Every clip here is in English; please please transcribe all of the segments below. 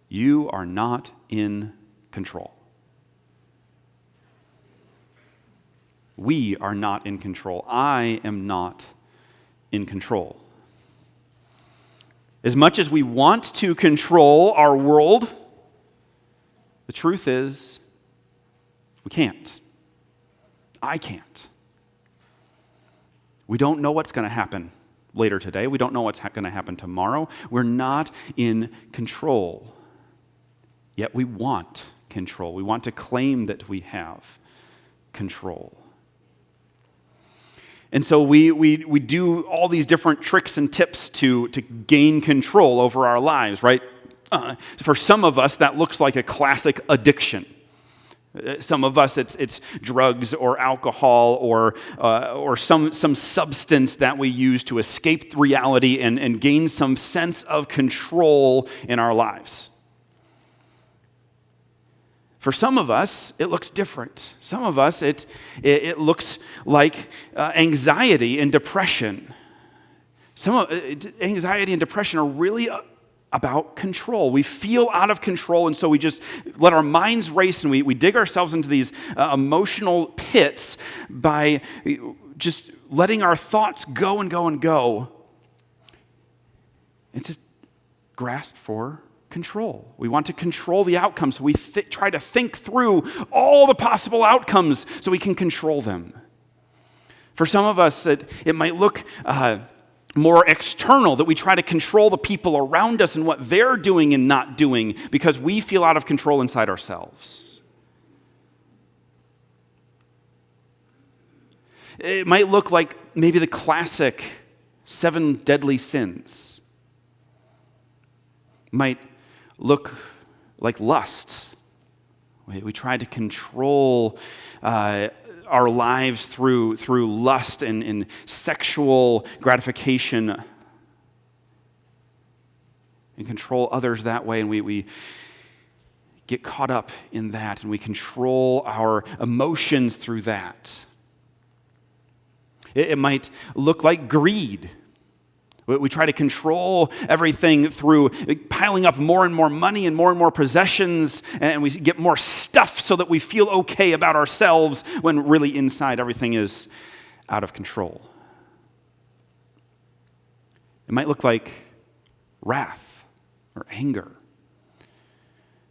You are not in control. We are not in control. I am not in control. As much as we want to control our world, the truth is, we can't. I can't. We don't know what's going to happen later today. We don't know what's going to happen tomorrow. We're not in control. Yet we want control. We want to claim that we have control. And so we do all these different tricks and tips to gain control over our lives, right? For some of us, that looks like a classic addiction. Some of us, it's drugs or alcohol or some substance that we use to escape reality and gain some sense of control in our lives. For some of us, it looks different. Some of us, it looks like anxiety and depression. Anxiety and depression are really about control. We feel out of control, and so we just let our minds race, and we dig ourselves into these emotional pits by just letting our thoughts go and go and go. It's just grasp for control. We want to control the outcomes, so we try to think through all the possible outcomes so we can control them. For some of us, it might look more external, that we try to control the people around us and what they're doing and not doing because we feel out of control inside ourselves. It might look like maybe the classic 7 deadly sins. Might look like lust. We try to control our lives through lust and sexual gratification and control others that way, and we get caught up in that, and we control our emotions through that. It might look like greed. We try to control everything through piling up more and more money and more possessions, and we get more stuff so that we feel okay about ourselves when really inside everything is out of control. It might look like wrath or anger.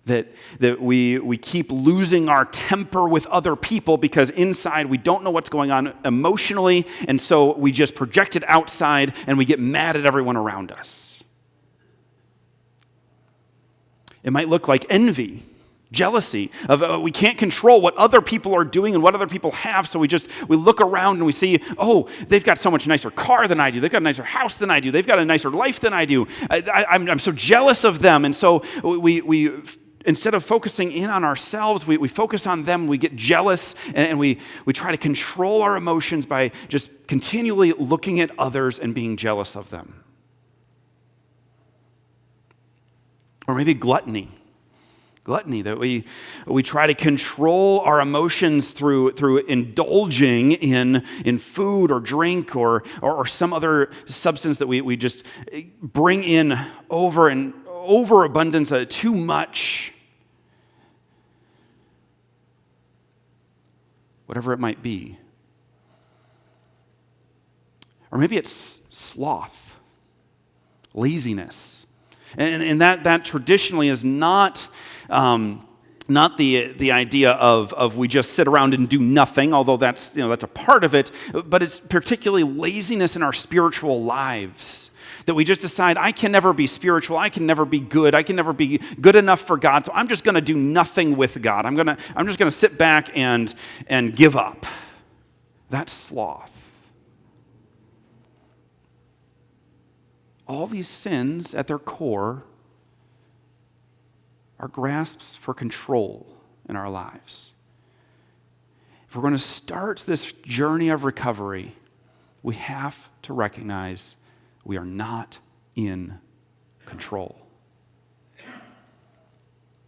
That we keep losing our temper with other people because inside we don't know what's going on emotionally, and so we just project it outside and we get mad at everyone around us. It might look like envy, jealousy, of we can't control what other people are doing and what other people have, so we look around and we see, oh, they've got so much nicer car than I do, they've got a nicer house than I do, they've got a nicer life than I do, I'm so jealous of them, and so we instead of focusing in on ourselves, we focus on them, we get jealous, and we try to control our emotions by just continually looking at others and being jealous of them. Or maybe gluttony. Gluttony, that we try to control our emotions through indulging in food or drink or some other substance that we just bring in overabundance, too much. Whatever it might be. Or maybe it's sloth, laziness. And that traditionally is not the idea of we just sit around and do nothing, although that's a part of it, but it's particularly laziness in our spiritual lives. That we just decide, I can never be spiritual, I can never be good, I can never be good enough for God, so I'm just going to do nothing with God. I'm just going to sit back and give up. That's sloth. All these sins at their core are grasps for control in our lives. If we're going to start this journey of recovery, we have to recognize we are not in control.